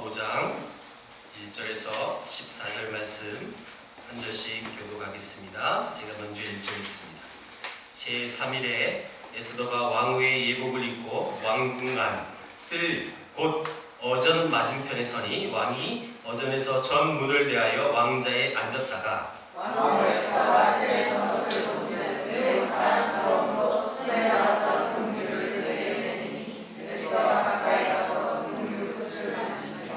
에스더 5장 1절에서 14절 말씀 한 절씩 교독하겠습니다. 제가 먼저 읽겠습니다. 제3일에 에스더가 왕후의 예복을 입고 왕궁안 뜰 곧 어전 맞은편에 서니 왕이 어전에서 전 문을 대하여 왕자에 앉았다가 왕후 에스더가 뜰에서 것을 본즉 뜰에 사랑스러움으로 손에 잡았던 금규를 뜰에 내리니 에스더가 가까이 가서 금규 끝을 만지니라.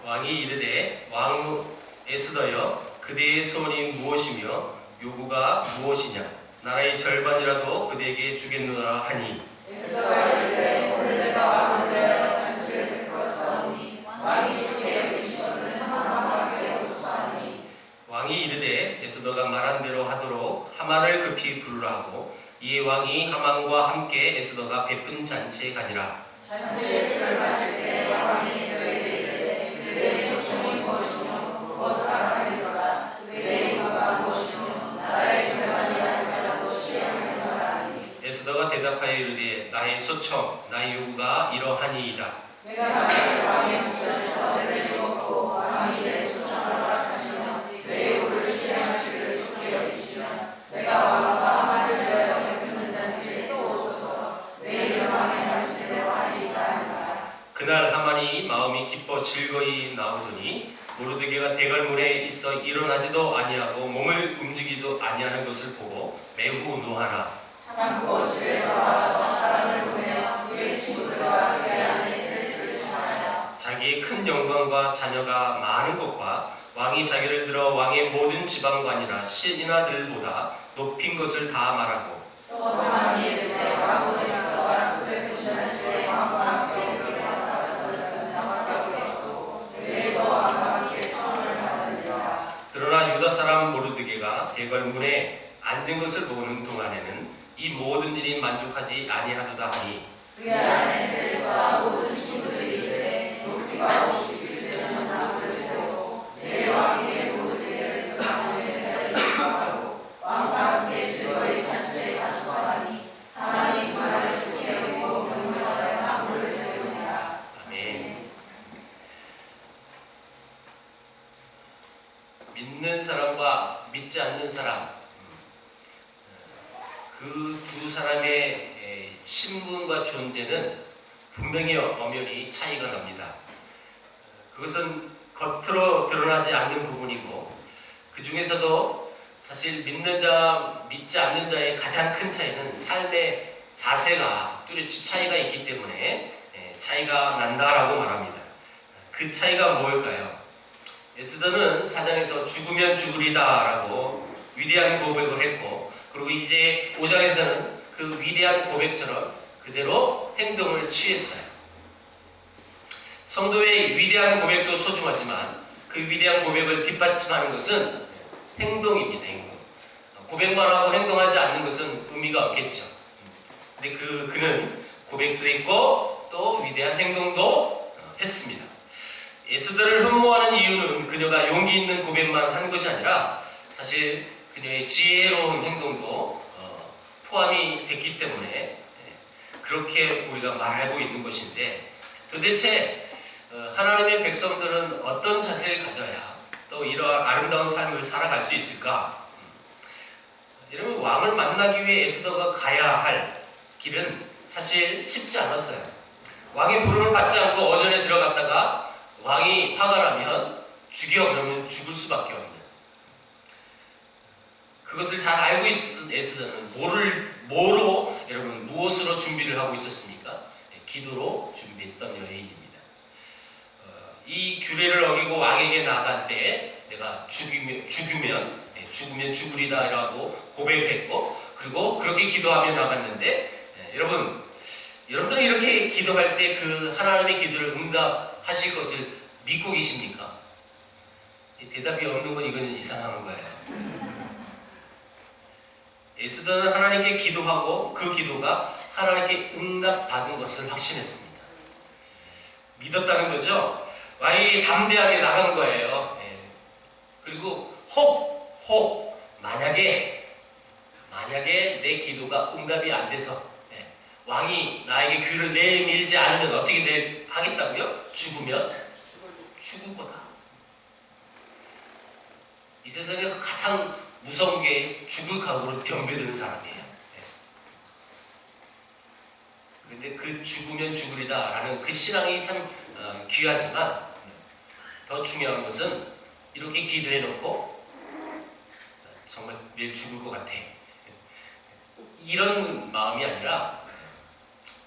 왕이 이르되 왕후 에스더여 그대의 소원이 무엇이며 요구가 무엇이냐 나라의 절반이라도 그대에게 주겠노라 하니 에스더가 이르되 오늘 내가 왕을 위하여 잔치를 베풀었사오니 왕이 좋게 여기시거든 하만과 함께 오소서 하니 왕이 이르되 에스더가 말한 대로 하도록 하만을 급히 부르라 하고 이에 왕이 하만과 함께 에스더가 베푼 잔치에 가니라. 잔치에 술을 마실 때 왕이 에스더에게 이르되 그대의 소청이 무엇이며 곧 하라하리로라. 그대의 요구가 무엇이며 나라의 절반이라 할지라도 시행하리로라 하니 에스더가 대답하여 이르되 나의 소청 나의 요구가 이러하니이다. 내가 만일 왕의 목전에서 내를 읽었고 왕이 내 소청을 허락하시며 내 요구를 시행하시기를 좋게 여기시면 내가 왕과 하만을 위하여 베푸는 잔치에 또 오소서. 내 이름 왕의 말씀대로 하리이다 하니라. 그날 하만이 마음이 기뻐 즐거이 나오더니 모르드게가 대궐문에 있어 일어나지도 아니하고 몸을 움직이도 아니하는 것을 보고 매우 노하나 참고 집에 돌아와서 사람을 보내어 그의 친구들과 그의 아내 스레스를 청하여 자기의 큰 영광과 자녀가 많은 것과 왕이 자기를 들어 왕의 모든 지방관이나 신하들보다 높인 것을 다 말하고 또 하만이 이르되 왕후 에스더가 그의 부신한테 왕과 함께 오기를 허락받았던 나밖에 없었고 그들도 왕과 함께 청을 받으리라. 그러나 유다 사람 모르드게가 대궐문에 앉은 것을 보는 동안에는 이 모든 일이 만족하지 아니하도다 하니 그의 아내 스레스와 모든 친구들이 이르되 높이가 50규를 나무를 세우고 내 왕에게 모르드게를 그 나무에 매달리게 하고 왕과 함께 즐거이 잔치에 가소서 하니 하만이 그 말을 좋게 여기고 명령하여 나무를 세우니라. 아멘. 믿는 사람과 믿지 않는 사람 그 두 사람의 신분과 존재는 분명히 엄연히 차이가 납니다. 그것은 겉으로 드러나지 않는 부분이고 그 중에서도 사실 믿는 자, 믿지 않는 자의 가장 큰 차이는 삶의 자세가 뚜렷이 차이가 있기 때문에 차이가 난다라고 말합니다. 그 차이가 뭘까요? 에스더는 4장에서 죽으면 죽으리다라고 위대한 고백을 했고 그리고 이제 5장에서는 그 위대한 고백처럼 그대로 행동을 취했어요. 성도의 위대한 고백도 소중하지만 그 위대한 고백을 뒷받침하는 것은 행동입니다. 행동. 고백만 하고 행동하지 않는 것은 의미가 없겠죠. 근데 그는 고백도 했고 또 위대한 행동도 했습니다. 에스더를 흠모하는 이유는 그녀가 용기 있는 고백만 한 것이 아니라 사실 그녀의 지혜로운 행동도 포함이 됐기 때문에 그렇게 우리가 말하고 있는 것인데 도대체 하나님의 백성들은 어떤 자세를 가져야 또 이러한 아름다운 삶을 살아갈 수 있을까? 여러분 왕을 만나기 위해 에스더가 가야 할 길은 사실 쉽지 않았어요. 왕의 부름을 받지 않고 어전에 들어갔다가 왕이 화가 나면 죽여 그러면 죽을 수밖에 없는 그것을 잘 알고 있었던 에스더는 뭐로 여러분 무엇으로 준비를 하고 있었습니까? 기도로 준비했던 여인입니다. 이 규례를 어기고 왕에게 나갈 때 내가 죽으면 죽으리다라고 고백했고 그리고 그렇게 기도하며 나갔는데 여러분들은 이렇게 기도할 때 그 하나님의 기도를 응답하실 것을 믿고 계십니까? 대답이 없는 건 이거는 이상한 거예요. 에스더는 하나님께 기도하고 그 기도가 하나님께 응답받은 것을 확신했습니다. 믿었다는 거죠. 왕이 담대하게 나간 거예요. 그리고 혹 만약에 내 기도가 응답이 안 돼서 왕이 나에게 귀를 내밀지 않으면 어떻게 하겠다고요? 죽으면 죽을 거다. 이 세상에서 가장 무서운 게 죽을 각오로 덤벼드는 사람이에요. 근데 그 죽으면 죽으리다라는 그 신앙이 참 귀하지만 더 중요한 것은 이렇게 기도해 놓고 정말 내일 죽을 것 같아. 이런 마음이 아니라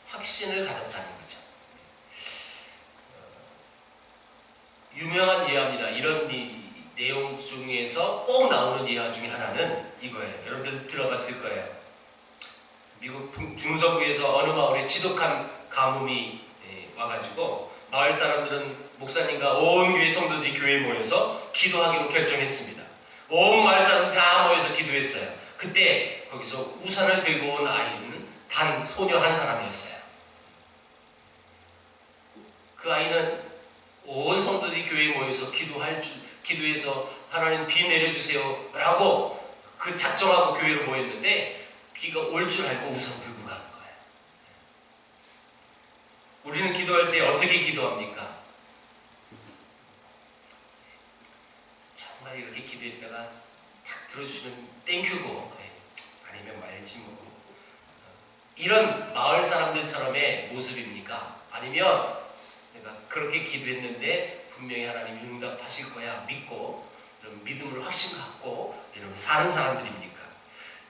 확신을 가졌다는 거죠. 유명한 예화입니다. 이런 내용 중에서 꼭 나오는 예화 중에 하나는 이거예요. 여러분들 들어봤을 거예요. 미국 중서부에서 어느 마을에 지독한 가뭄이 와가지고 마을 사람들은 목사님과 온 교회 성도들이 교회에 모여서 기도하기로 결정했습니다. 온 마을 사람 다 모여서 기도했어요. 그때 거기서 우산을 들고 온 아이는 단 소녀 한 사람이었어요. 그 아이는 온 성도들이 교회에 모여서 기도해서 하나님 비 내려주세요 라고 그 작정하고 교회로 모였는데 비가 올 줄 알고 우산 들고 가는 거예요. 우리는 기도할 때 어떻게 기도합니까? 정말 이렇게 기도했다가 탁 들어주시면 땡큐고 아니면 말지 뭐 이런 마을 사람들처럼의 모습입니까? 아니면 내가 그렇게 기도했는데 분명히 하나님이 응답하실 거야 믿고 이런 믿음을 확신 갖고 이런 사는 사람들입니까?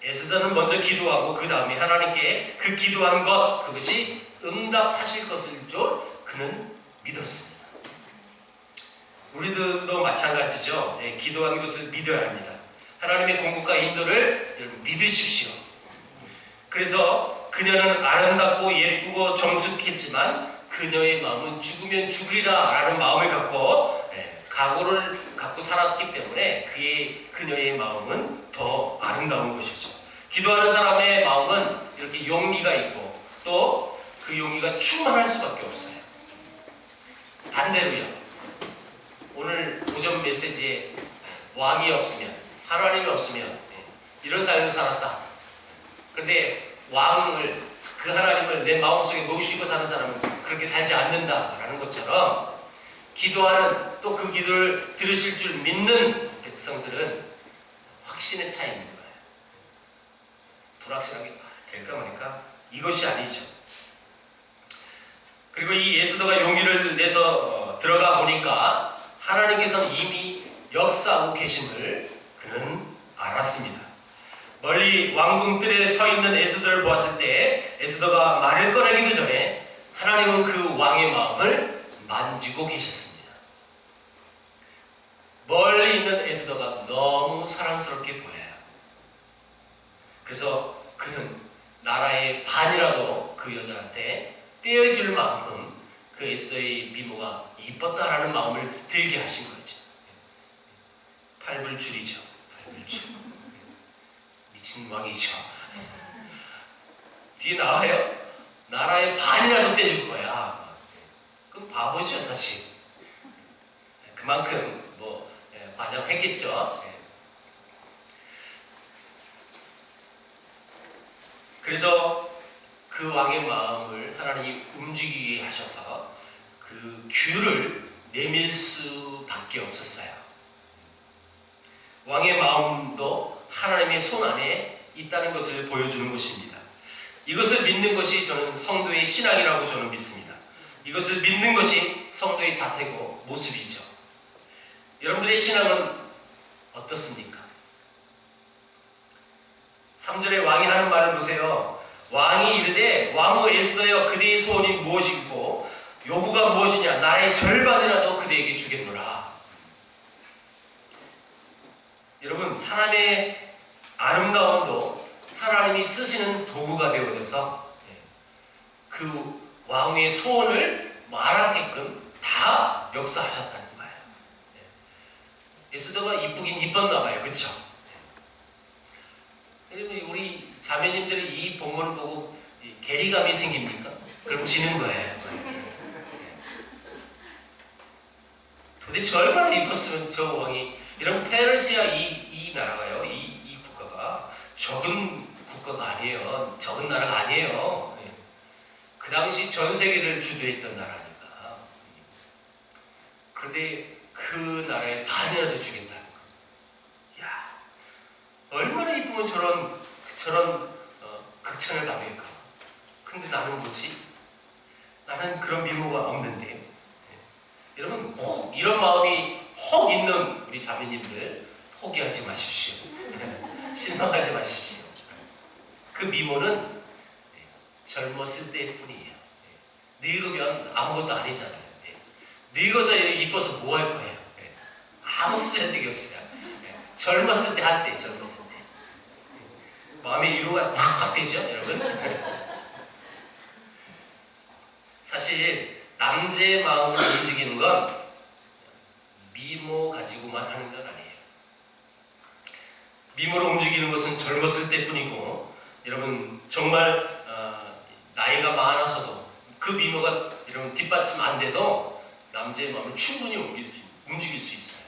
에스더는 먼저 기도하고 그 다음에 하나님께 그 기도한 것 그것이 응답하실 것을 줄 그는 믿었습니다. 우리들도 마찬가지죠. 기도한 것을 믿어야 합니다. 하나님의 공급과 인도를 여러분 믿으십시오. 그래서 그녀는 아름답고 예쁘고 정숙했지만 그녀의 마음은 죽으면 죽으리라 라는 마음을 갖고 각오를 갖고 살았기 때문에 그녀의 마음은 더 아름다운 것이죠. 기도하는 사람의 마음은 이렇게 용기가 있고 또 그 용기가 충만할 수밖에 없어요. 반대로요. 오늘 오전 메시지에 왕이 없으면 하나님이 없으면 이런 삶을 살았다. 그런데 왕을 그 하나님을 내 마음속에 모시고 사는 사람은 그렇게 살지 않는다라는 것처럼 기도하는 또 그 기도를 들으실 줄 믿는 백성들은 확신의 차이 있는 거예요. 불확실하게 될까 말까 이것이 아니죠. 그리고 이 에스더가 용기를 내서 들어가 보니까 하나님께서는 이미 역사하고 계심을 그는 알았습니다. 멀리 왕궁뜰에 서 있는 에스더를 보았을 때 에스더가 말을 꺼내기도 전에 하나님은 그 왕의 마음을 만지고 계셨습니다. 멀리 있는 에스더가 너무 사랑스럽게 보여요. 그래서 그는 나라의 반이라도 그 여자한테 떼어줄 만큼 그 에스더의 미모가 이뻤다라는 마음을 들게 하신 거죠. 팔불출이죠. 팔불출. 미친 왕이죠. 뒤에 나와요. 나라의 반이라도 떼줄 거야. 그럼 바보죠, 사실. 그만큼 과장했겠죠. 그래서 그 왕의 마음을 하나님이 움직이게 하셔서 그 규를 내밀 수밖에 없었어요. 왕의 마음도 하나님의 손 안에 있다는 것을 보여주는 것입니다. 이것을 믿는 것이 저는 성도의 신앙이라고 저는 믿습니다. 이것을 믿는 것이 성도의 자세고 모습이죠. 여러분들의 신앙은 어떻습니까? 3절에 왕이 하는 말을 보세요. 왕이 이르되 왕후 에스더여 그대의 소원이 무엇이고 요구가 무엇이냐 나의 절반이라도 그대에게 주겠노라. 여러분 사람의 아름다움도 하나님이 쓰시는 도구가 되어져서 그 왕의 소원을 말하게끔 다 역사하셨다는 거예요. 에스더가 이쁘긴 이뻤나 봐요. 그렇죠? 그리고 우리 자매님들이 이 본문을 보고 괴리감이 생깁니까? 그럼 지는 거예요. 도대체 얼마나 이뻤으면 저 왕이 여러분 페르시아 이 나라가요. 이 국가가 적은 국가가 아니에요. 적은 나라가 아니에요. 그 당시 전 세계를 주도했던 나라니까. 그런데 그 나라에 반이라도 주겠다는 거예요. 야, 얼마나 이쁘면 저런 극찬을 받을까. 근데 나는 뭐지? 나는 그런 미모가 없는데. 여러분, 혹 이런 마음이 혹 있는 우리 자매님들 포기하지 마십시오. 실망하지 마십시오. 그 미모는 젊었을 때뿐이에요. 늙으면 아무것도 아니잖아요. 늙어서 이뻐서 뭐 할 거예요? 아무 쓸데기 없어요. 젊었을 때 한때, 젊었을 때. 마음의 위로가 확 되죠, 여러분? 사실 남자의 마음을 움직이는 건 미모 가지고만 하는 건 아니에요. 미모를 움직이는 것은 젊었을 때뿐이고, 여러분 정말 나이가 많아서도 그 미모가 여러분 뒷받침 안 돼도 남자의 마음을 충분히 움직일 수 있어요.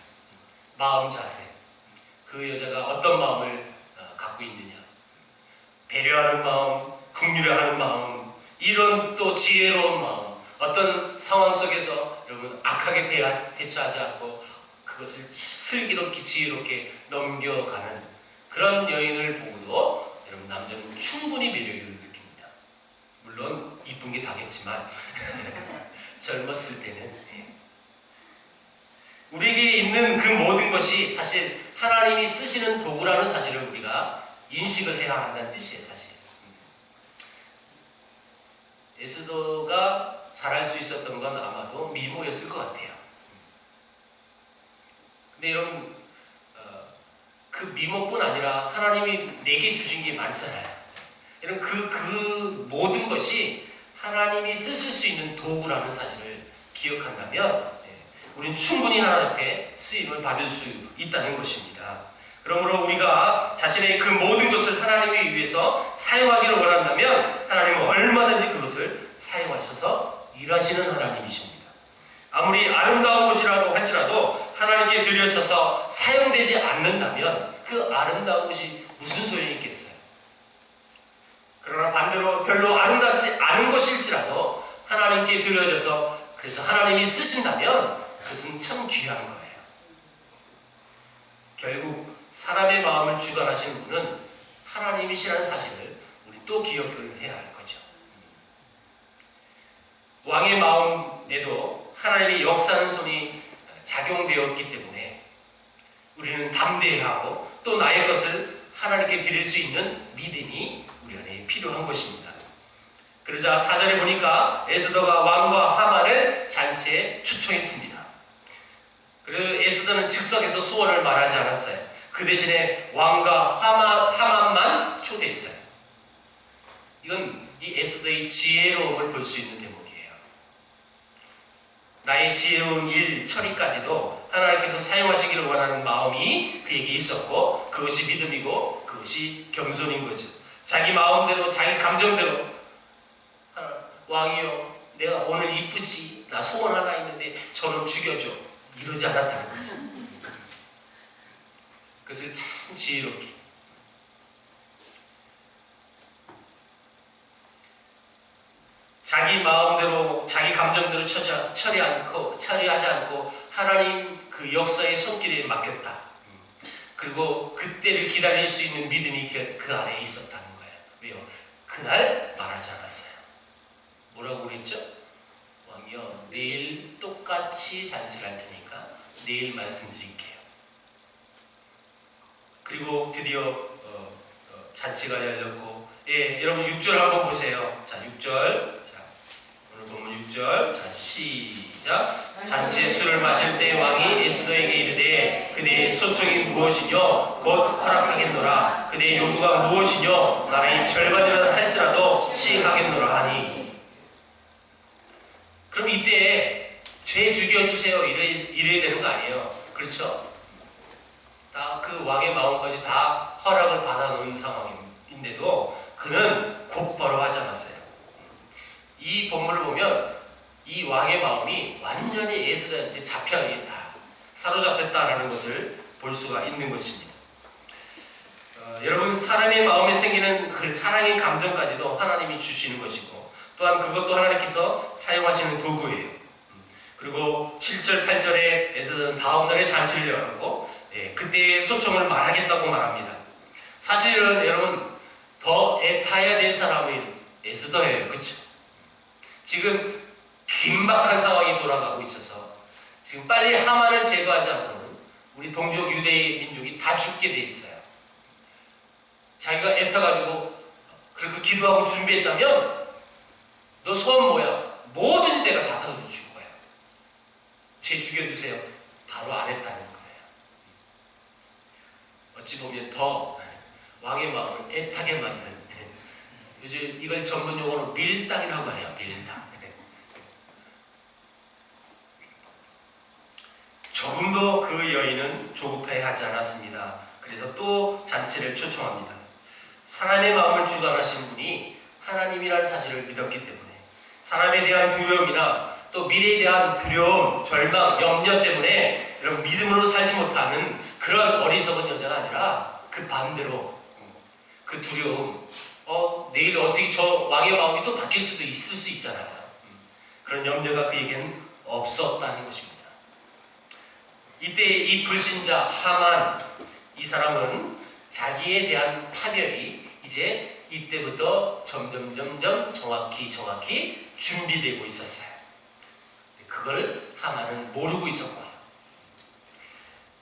마음 자세, 그 여자가 어떤 마음을 갖고 있느냐, 배려하는 마음, 긍휼하는 마음, 이런 또 지혜로운 마음, 어떤 상황 속에서 여러분 악하게 대처하지 않고 그것을 슬기롭게 지혜롭게 넘겨가는 그런 여인을 보고도 여러분 남자는 충분히 매력을 느낍니다. 물론 이쁜 게 다겠지만 젊었을 때는 우리에게 있는 그 모든 것이 사실 하나님이 쓰시는 도구라는 사실을 우리가 인식을 해야 한다는 뜻이에요. 사실 에스더가 잘할 수 있었던 건 아마도 미모였을 것 같아요. 근데 여러분 그 미모뿐 아니라 하나님이 내게 주신 게 많잖아요. 여러분 그 모든 것이 하나님이 쓰실 수 있는 도구라는 사실을 기억한다면 우리는 충분히 하나님 앞에 쓰임을 받을 수 있다는 것입니다. 그러므로 우리가 자신의 그 모든 것을 하나님을 위해서 사용하기를 원한다면 하나님은 얼마든지 그것을 사용하셔서 일하시는 하나님이십니다. 아무리 아름다운 것이라고 할지라도 하나님께 드려져서 사용되지 않는다면 그 아름다운 것이 무슨 소용이 있겠어요? 그러나 반대로 별로 아름답지 않은 것일지라도 하나님께 드려져서 그래서 하나님이 쓰신다면 그것은 참 귀한 거예요. 결국 사람의 마음을 주관하시는 분은 하나님이시라는 사실을 우리 또 기억을 해야 할 거죠. 왕의 마음에도 하나님의 역사하는 손이 작용되었기 때문에 우리는 담대하고 또 나의 것을 하나님께 드릴 수 있는 믿음이 우리 안에 필요한 것입니다. 그러자 4절에 보니까 에스더가 왕과 하만을 잔치에 초청했습니다. 그래서 에스더는 즉석에서 소원을 말하지 않았어요. 그 대신에 왕과 하만만 초대했어요. 이건 이 에스더의 지혜로움을 볼 수 있는 대목이에요. 나의 지혜로운 일 처리까지도 하나님께서 사용하시기를 원하는 마음이 그에게 있었고 그것이 믿음이고 그것이 겸손인 거죠. 자기 마음대로 자기 감정대로 왕이여 내가 오늘 이쁘지 나 소원 하나 있는데 저는 죽여줘 이러지 않았다는 거죠. 그것을 참 지혜롭게 자기 마음대로 자기 감정대로 처리하지 않고 하나님 그 역사의 손길에 맡겼다. 그리고 그때를 기다릴 수 있는 믿음이 그 안에 있었다는 거예요. 왜요? 그날 말하지 않았어요. 뭐라고 그랬죠? 왕이여 내일 똑같이 잔치를 할 테니까 내일 말씀드릴게요. 그리고 드디어 잔치가 열렸고 여러분 6절 한번 보세요. 자 6절 오늘 본문 6절 자 시작. 잔치에 술을 마실 때 왕이 에스더에게 이르되 그대의 소청이 무엇이뇨 곧 허락하겠노라. 그대의 요구가 무엇이뇨 나라의 절반이라 할지라도 시행하겠노라 하니. 그럼 이때 죄 죽여주세요 이래야 되는 거 아니에요. 그렇죠? 다 그 왕의 마음까지 다 허락을 받아놓은 상황인데도 그는 곧바로 하지 않았어요. 이 본문을 보면 이 왕의 마음이 완전히 에스더한테 잡혀있다, 사로잡혔다라는 것을 볼 수가 있는 것입니다. 여러분 사람의 마음에 생기는 그 사랑의 감정까지도 하나님이 주시는 것이고 또한 그것도 하나님께서 사용하시는 도구예요. 그리고 7절, 8절에서는 다음날에 잔치를 열었고, 그때의 소청을 말하겠다고 말합니다. 사실은 여러분, 더 애타야 될 사람이 에스더예요. 그렇죠? 지금 긴박한 상황이 돌아가고 있어서 지금 빨리 하만을 제거하지 않고는 우리 동족 유대의 민족이 다 죽게 돼 있어요. 자기가 애타가지고 그렇게 기도하고 준비했다면 너 소원 뭐야? 뭐든지 내가 다 들어줄 거야. 쟤 죽여주세요. 바로 안 했다는 거예요. 어찌 보면 더 왕의 마음을 애타게 만드는, 요즘 이걸 전문 용어로 밀당이라고 해요. 밀당. 조금도 그 여인은 조급해하지 않았습니다. 그래서 또 잔치를 초청합니다. 사람의 마음을 주관하시는 분이 하나님이라는 사실을 믿었기 때문에 사람에 대한 두려움이나 또 미래에 대한 두려움, 절망, 염려 때문에 여러분 믿음으로 살지 못하는 그런 어리석은 여자가 아니라 그 반대로 그 두려움, 내일 어떻게 저 왕의 마음이 또 바뀔 수도 있을 수 있잖아요. 그런 염려가 그에게는 없었다는 것입니다. 이때 이 불신자 하만, 이 사람은 자기에 대한 파멸이 이제 이때부터 점점 정확히 준비되고 있었어요. 그걸 하만은 모르고 있었고요.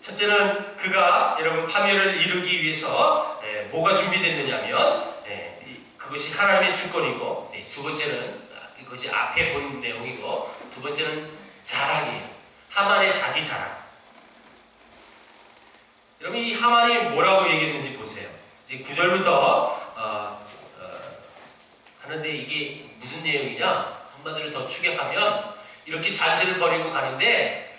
첫째는 그가 여러분 파멸을 이루기 위해서 뭐가 준비됐느냐면 그것이 하나님의 주권이고, 두 번째는 이것이 앞에 본 내용이고, 두 번째는 자랑이에요. 하만의 자기 자랑. 여러분 이 하만이 뭐라고 얘기했는지 보세요. 이제 9절부터 하는데 이게 무슨 내용이냐? 한마디로 더 추격하면 이렇게 잔치를 벌이고 가는데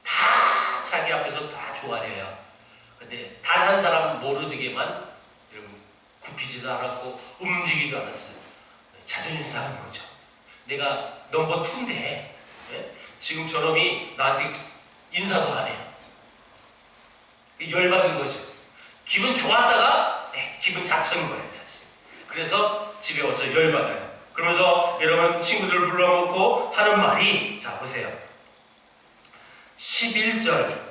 다 자기 앞에서 다 좋아해요. 근데 단 한 사람은 모르드게만 굽히지도 않았고 움직이지도 않았어요. 자존심 상한 거죠. 내가 넘버 2인데 지금 저놈이 나한테 인사도 안 해요. 열받은 거죠. 기분 좋았다가 기분 자천인 거예요. 사실. 그래서 집에 와서 열받아요. 그러면서 여러분 친구들 불러놓고 하는 말이, 자 보세요. 11절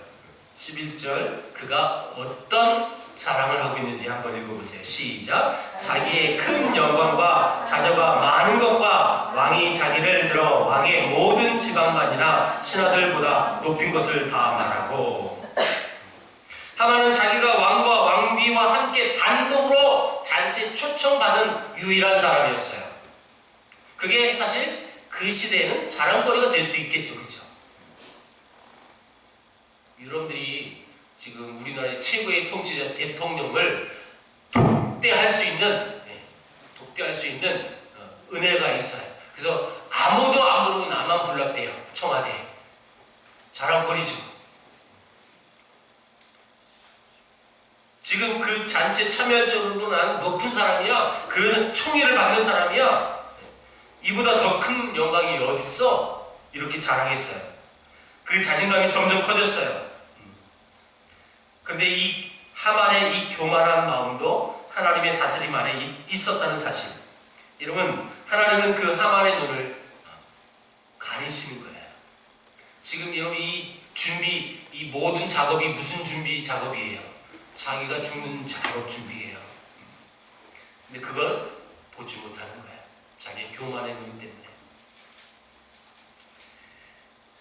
그가 어떤 자랑을 하고 있는지 한번 읽어보세요. 시작. 자기의 큰 영광과 자녀가 많은 것과 왕이 자기를 들어 왕의 모든 지방관이나 신하들보다 높인 것을 다 말하고. 하만은 자기가 왕과 왕비와 함께 단독으로 잔치에 초청받은 유일한 사람이었어요. 그게 사실 그 시대에는 자랑거리가 될 수 있겠죠. 그렇죠? 여러분들이 지금 우리나라의 최고의 통치자 대통령을 독대할 수 있는 은혜가 있어요. 그래서 아무도 안 부르고 나만 불렀대요. 청와대에. 자랑거리죠. 지금 그 잔치에 참여적으로 난 높은 사람이야. 그 총애를 받는 사람이야. 이보다 더 큰 영광이 어딨어? 이렇게 자랑했어요. 그 자신감이 점점 커졌어요. 그런데 이 하만의 이 교만한 마음도 하나님의 다스림 안에 있었다는 사실. 여러분, 하나님은 그 하만의 눈을 가리시는 거예요. 지금 여러분 이 모든 작업이 무슨 준비 작업이에요? 자기가 죽는 작업 준비예요. 근데 그걸 보지 못하는 거예요. 자기의 교만의 눈 때문에.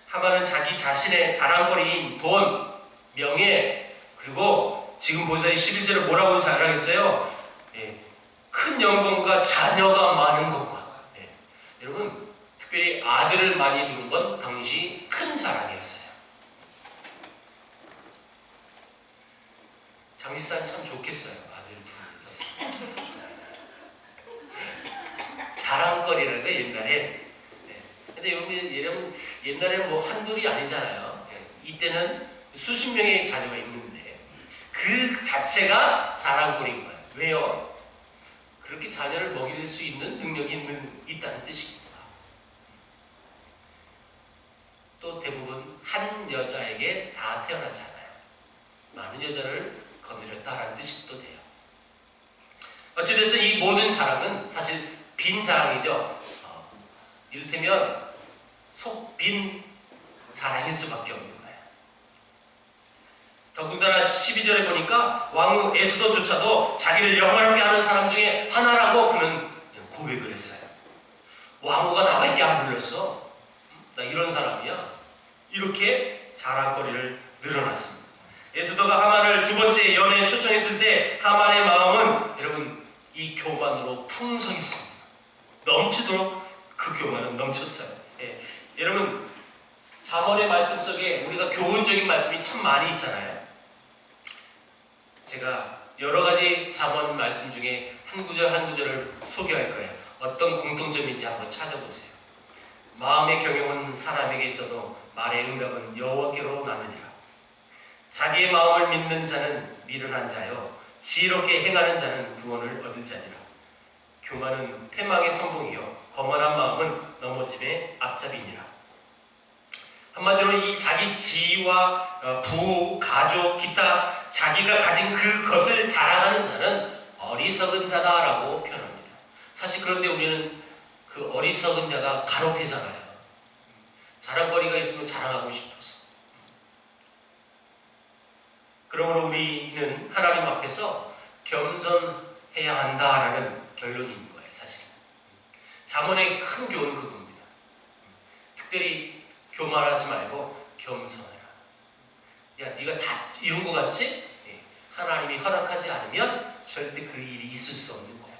하만은 자기 자신의 자랑거리인 돈, 명예, 그리고 지금 보세요. 11절에 뭐라고 자랑했어요? 큰 영광과 자녀가 많은 것과. 여러분, 특별히 아들을 많이 두는 건 당시 큰 자랑이었어요. 장시산 참 좋겠어요. 아들 둘 둬서. 자랑거리라는 거 옛날에. 근데 여러분 옛날에는 뭐 한둘이 아니잖아요. 이때는 수십 명의 자녀가 있는데 그 자체가 자랑거리인 거예요. 왜요? 그렇게 자녀를 먹일 수 있는 능력이 있다는 뜻입니다. 또 대부분 한 여자에게 다 태어나지 않아요. 많은 여자를 거느렸다라는 뜻이 또 돼요. 어찌됐든 이 모든 자랑은 사실 빈 자랑이죠. 이를테면 속 빈 자랑일 수밖에 없는 거예요. 더군다나 12절에 보니까 왕후 에스더조차도 자기를 영화롭게 하는 사람 중에 하나라고 그는 고백을 했어요. 왕후가 나밖에 안 불렀어. 나 이런 사람이야. 이렇게 자랑거리를 늘어났습니다. 에스더가 하만을 두 번째 연애에 초청했을 때 하만의 마음은 여러분 이 교만으로 풍성했습니다. 넘치도록 그 교만은 넘쳤어요. 예. 여러분 잠언의 말씀 속에 우리가 교훈적인 말씀이 참 많이 있잖아요. 제가 여러 가지 잠언 말씀 중에 한 구절 한 구절을 소개할 거예요. 어떤 공통점인지 한번 찾아보세요. 마음의 경영은 사람에게 있어도 말의 응답은 여호와께로 나느니라. 자기의 마음을 믿는 자는 미련한 자요 지혜롭게 행하는 자는 구원을 얻을 자니라. 교만은 패망의 선봉이요 거만한 마음은 넘어짐의 앞잡이니라. 한마디로 이 자기 지위와 부호, 가족, 기타 자기가 가진 그것을 자랑하는 자는 어리석은 자다라고 표현합니다. 사실 그런데 우리는 그 어리석은 자가 가로태잖아요. 자랑거리가 있으면 자랑하고 싶어서. 그러므로 우리는 하나님 앞에서 겸손해야 한다라는 결론이 있는 거예요, 사실. 잠언의 큰 교훈은 그겁니다. 특별히 교만하지 말고 겸손해라. 야, 네가 다 이룬 것 같지? 하나님이 허락하지 않으면 절대 그 일이 있을 수 없는 거야.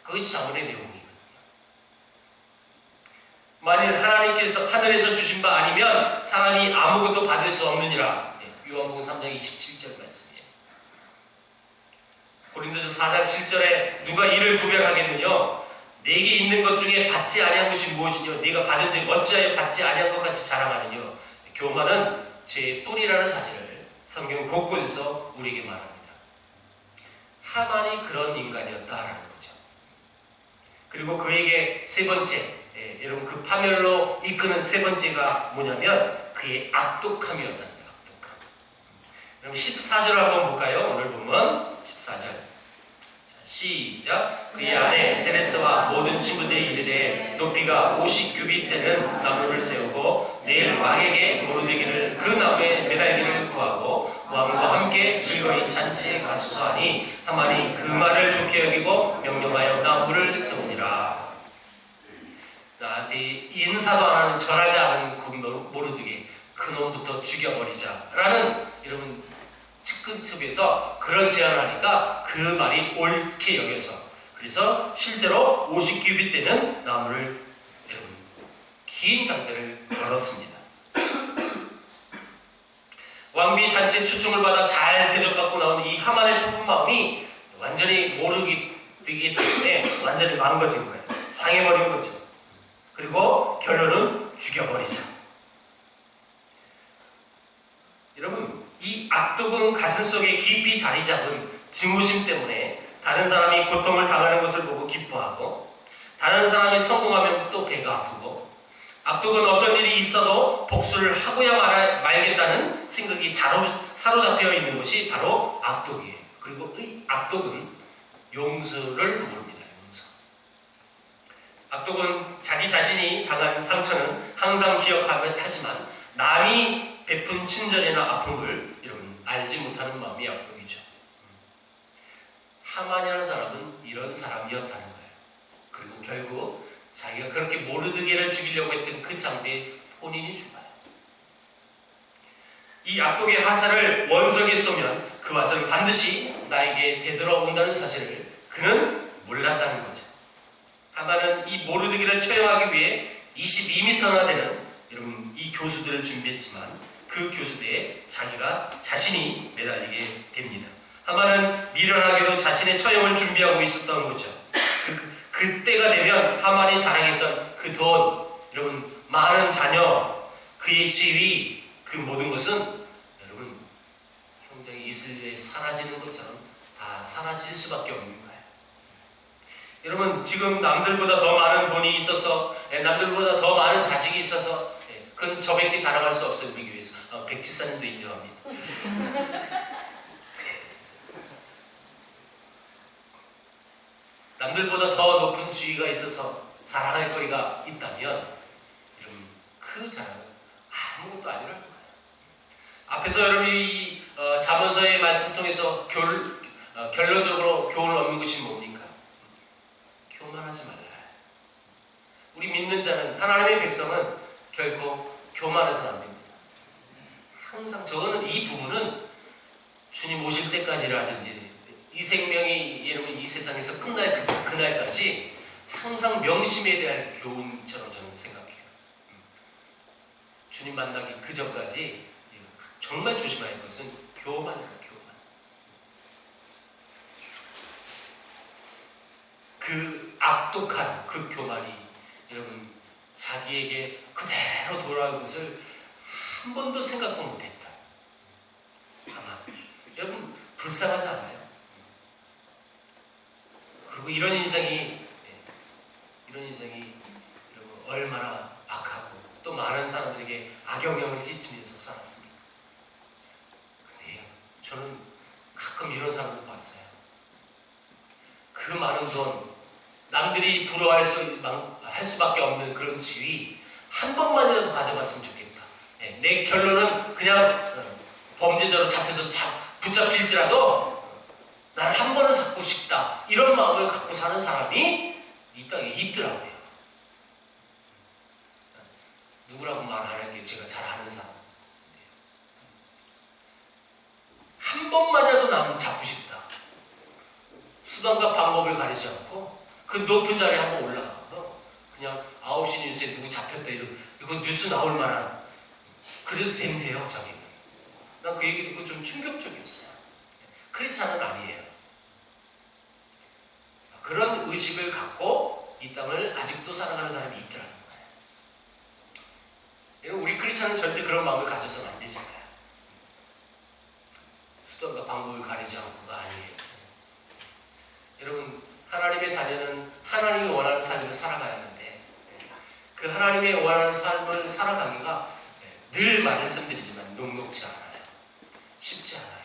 그것이 잠언의 내용이거든요. 만일 하나님께서 하늘에서 주신 바 아니면 사람이 아무것도 받을 수 없느니라. 요한복음 3장 27절 말씀이에요. 고린도서 4장 7절에 누가 이를 구별하겠느냐? 내게 있는 것 중에 받지 아니한 것이 무엇이뇨? 네가 받은 즉 어찌하여 받지 아니한 것 같이 자랑하느뇨? 교만은 죄의 뿌리라는 사실을 성경 곳곳에서 우리에게 말합니다. 하만이 그런 인간이었다라는 거죠. 그리고 그에게 세 번째, 여러분 그 파멸로 이끄는 세 번째가 뭐냐면 그의 악독함이었다는 거예요. 악독함. 여러분 14절 한번 볼까요? 오늘 보면 14절. 시작. 그의 아내 세레스와 모든 친구들이 이르되 높이가 50규빗 되는 나무를 세우고 내일 왕에게 모르되기를 그 나무에 매달기를 구하고 왕과 함께 즐거이 잔치에 가소서 하니 하만이 그 말을 좋게 여기고 명령하여 나무를 세우니라. 나한테 인사도 안 하는 절하지 않은 그 모르드게 그놈부터 죽여버리자 라는 여러분 측근측에서 그런 제안을 하니까 그 말이 옳게 여겨서 그래서 실제로 50규빗 되는 나무를 여러분 긴 장대를 걸었습니다. 왕비 잔치에 초청을 받아 잘 대접받고 나온 이 하만의 부푼 마음이 완전히 모르기 때문에 완전히 망가진 거예요. 상해버린 거죠. 그리고 결론은 죽여버리자. 여러분 이 악독은 가슴속에 깊이 자리 잡은 증오심 때문에 다른 사람이 고통을 당하는 것을 보고 기뻐하고 다른 사람이 성공하면 또 배가 아프고 악독은 어떤 일이 있어도 복수를 하고야 말겠다는 생각이 사로잡혀 있는 것이 바로 악독이에요. 그리고 이 악독은 용서를 모릅니다. 용서. 악독은 자기 자신이 당한 상처는 항상 기억하지만 남이 베푼 친절이나 아픔을 여러분 알지 못하는 마음이 악독이죠. 하만이라는 사람은 이런 사람이었다는 거예요. 그리고 결국 자기가 그렇게 모르드게를 죽이려고 했던 그 장대에 본인이 죽어요. 이 악독의 화살을 원석에 쏘면 그 화살은 반드시 나에게 되돌아온다는 사실을 그는 몰랐다는 거죠. 하만은 이 모르드게를 처형하기 위해 22m나 되는 여러분 이 교수들을 준비했지만 그 교수대에 자신이 매달리게 됩니다. 하만은 미련하게도 자신의 처형을 준비하고 있었던 거죠. 그때가 되면 하만이 자랑했던 그 돈, 여러분 많은 자녀, 그의 지위, 그 모든 것은 여러분 굉장히 이슬에 사라지는 것처럼 다 사라질 수밖에 없는 거예요. 여러분 지금 남들보다 더 많은 돈이 있어서 남들보다 더 많은 자식이 있어서 그건 저밖에 자랑할 수 없어요. 우리 교회에서. 백지사님도 인정합니다. 남들보다 더 높은 지위가 있어서 자랑할 거리가 있다면 여러분 그 자랑은 아무것도 아니라는 거예요. 앞에서 여러분이 잠언서의 말씀 통해서 결론적으로 교훈을 얻는 것이 뭡니까? 교만하지 말라. 우리 믿는 자는, 하나님의 백성은 결코 교만한 사람입니다. 항상 저거는 이 부분은 주님 오실 때까지라든지 이 생명이 여러분 이 세상에서 끝날 그날까지 항상 명심해야 될 교훈처럼 저는 생각해요. 주님 만나기 그 전까지 정말 조심해야 할 것은 교만이에요. 교만. 그 악독한 그 교만이 여러분 자기에게 그대로 돌아올 것을 한 번도 생각도 못했다. 아마 여러분 불쌍하지 않아요? 그리고 이런 인생이 여러분 얼마나 악하고 또 많은 사람들에게 악영향을 끼치면서 살았습니까? 근데 저는 가끔 이런 사람을 봤어요. 그 많은 돈, 남들이 부러워할 할 수밖에 없는 그런 지위 한 번만이라도 가져봤으면 좋겠다. 내 결론은 그냥 범죄자로 잡혀서 붙잡힐지라도 나는 한 번은 잡고 싶다. 이런 마음을 갖고 사는 사람이 이 땅에 있더라고요. 누구라고 말 안 할게요. 제가 잘 아는 사람. 한 번만이라도 나는 잡고 싶다. 수단과 방법을 가리지 않고 그 높은 자리에 한번 올라가고 그냥 9시 뉴스에 누구 잡혔다 이거 뉴스 나올 만한 그래도 된대요. 자기는. 난 그 얘기 듣고 좀 충격적이었어요. 크리스찬은 아니에요. 그런 의식을 갖고 이 땅을 아직도 살아가는 사람이 있더라는 거예요. 여러분 우리 크리스찬은 절대 그런 마음을 가져서는 안 되잖아요. 수단과 방법을 가리지 않고가 아니에요. 여러분 하나님의 자녀는 하나님이 원하는 삶을 살아가야 하는데 그 하나님의 원하는 삶을 살아가기가 늘 말씀드리지만 녹록지 않아요. 쉽지 않아요.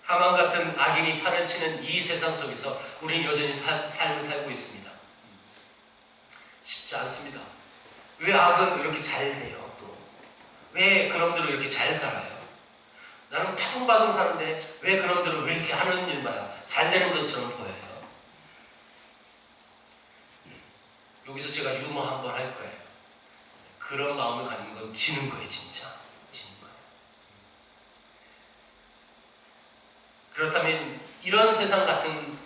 하만 같은 악인이 판을 치는 이 세상 속에서 우리는 여전히 삶을 살고 있습니다. 쉽지 않습니다. 왜 악은 이렇게 잘 돼요? 또 왜 그놈들은 이렇게 잘 살아요? 나는 파동받은 사는데 왜 그놈들은 왜 이렇게 하는 일마다 잘 되는 것처럼 보여요? 여기서 제가 유머 한번 할 거예요. 그런 마음을 갖는 건 지는 거예요, 진짜. 지는 거예요. 그렇다면 이런 세상 같은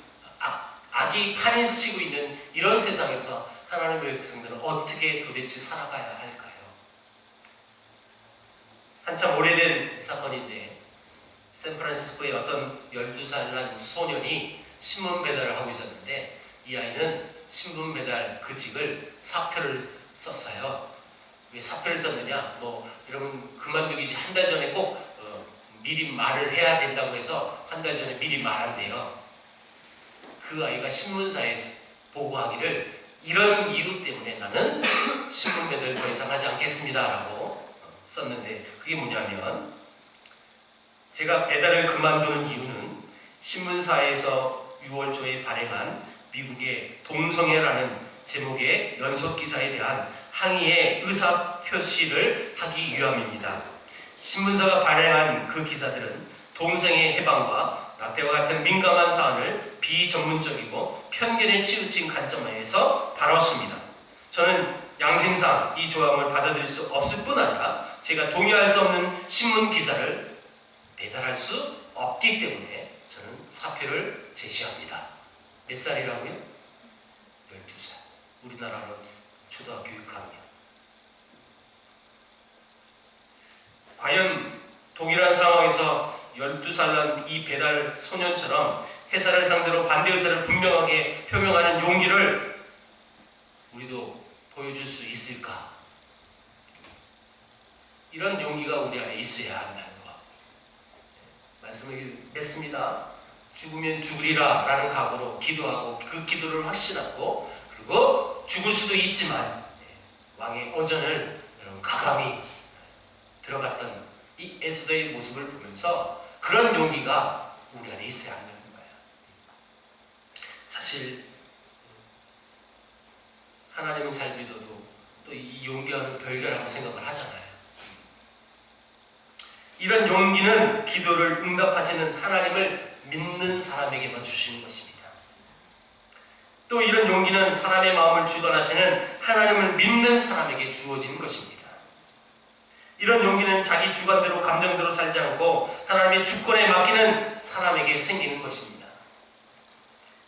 악이 판을 치고 있는 이런 세상에서 하나님의 백성들은 어떻게 도대체 살아가야 할까요? 한참 오래된 사건인데 샌프란시스코의 어떤 12살 난 소년이 신문 배달을 하고 있었는데 이 아이는 신문 배달 그 직을 사표를 썼어요. 왜 사표를 썼느냐? 여러분 그만두기 한 달 전에 꼭 미리 말을 해야 된다고 해서 한 달 전에 미리 말한대요. 그 아이가 신문사에 보고하기를 이런 이유 때문에 나는 신문 배달을 더 이상 하지 않겠습니다 라고 썼는데 그게 뭐냐면 제가 배달을 그만두는 이유는 신문사에서 6월 초에 발행한 미국의 동성애라는 제목의 연속기사에 대한 항의의 의사표시를 하기 위함입니다. 신문사가 발행한 그 기사들은 동성애 해방과 낙태와 같은 민감한 사안을 비전문적이고 편견에 치우친 관점에서 다뤘습니다. 저는 양심상 이 조항을 받아들일 수 없을 뿐 아니라 제가 동의할 수 없는 신문 기사를 배달할 수 없기 때문에 저는 사표를 제시합니다. 몇 살이라고요? 12살. 우리나라는 초등학교 6학년. 과연 동일한 상황에서 12살 난 이 배달 소년처럼 회사를 상대로 반대 의사를 분명하게 표명하는 용기를 우리도 보여줄 수 있을까? 이런 용기가 우리 안에 있어야 한다는 것. 말씀을 맺습니다. 죽으면 죽으리라 라는 각오로 기도하고 그 기도를 확신하고 그리고 죽을 수도 있지만 왕의 오전을 가감히 들어갔던 이 에스더의 모습을 보면서 그런 용기가 우리 안에 있어야 한다는 거예요. 사실 하나님은 잘 믿어도 또 이 용기와는 별개라고 생각을 하잖아요. 이런 용기는 기도를 응답하시는 하나님을 믿는 사람에게만 주시는 것입니다. 또 이런 용기는 사람의 마음을 주관하시는 하나님을 믿는 사람에게 주어지는 것입니다. 이런 용기는 자기 주관대로 감정대로 살지 않고 하나님의 주권에 맡기는 사람에게 생기는 것입니다.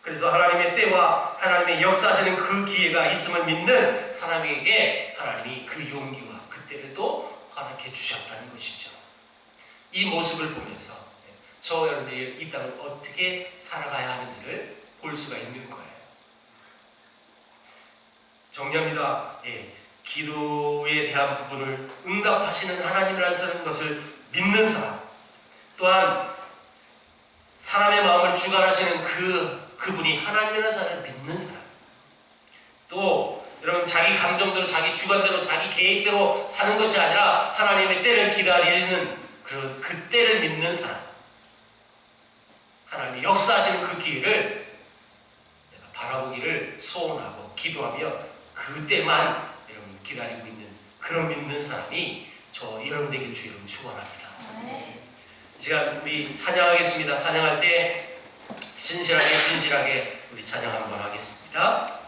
그래서 하나님의 때와 하나님의 역사하시는 그 기회가 있음을 믿는 사람에게 하나님이 그 용기와 그 때를 또 허락해 주셨다는 것이죠. 이 모습을 보면서 저와 여러분들이 이 땅을 어떻게 살아가야 하는지를 볼 수가 있는 거예요. 정리합니다. 기도에 대한 부분을 응답하시는 하나님이라는 것을 믿는 사람, 또한 사람의 마음을 주관하시는 그분이 하나님이라는 사람을 믿는 사람, 또 여러분 자기 감정대로 자기 주관대로 자기 계획대로 사는 것이 아니라 하나님의 때를 기다리는 그 때를 믿는 사람, 하나님이 역사하시는 그 기회를 내가 바라보기를 소원하고 기도하며 그때만 여러분 기다리고 있는 그런 믿는 사람이 저 여러분에게 주여 축원합니다. 이 시간 우리 찬양하겠습니다. 찬양할 때 진실하게 우리 찬양 한번 하겠습니다.